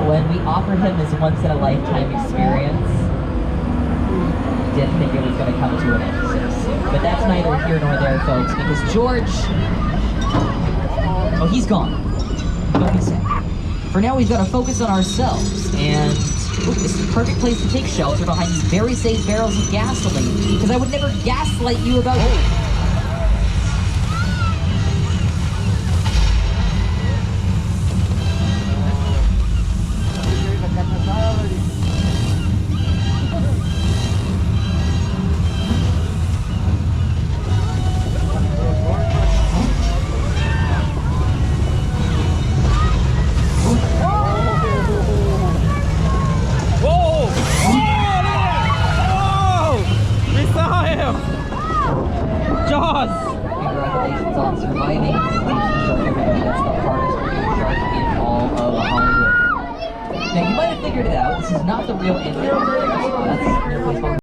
when we offered him this once-in-a-lifetime experience, didn't think it was going to come to an end so soon. But that's neither here nor there, folks, because George, oh, he's gone. Don't be sad. For now, we've got to focus on ourselves, and ooh, this is the perfect place to take shelter behind these very safe barrels of gasoline, because I would never gaslight you about Jaws! Congratulations on surviving. Please show everybody that's the hardest freaking shark in all of Hollywood. Now, you might have figured it out. This is not the real ending. That's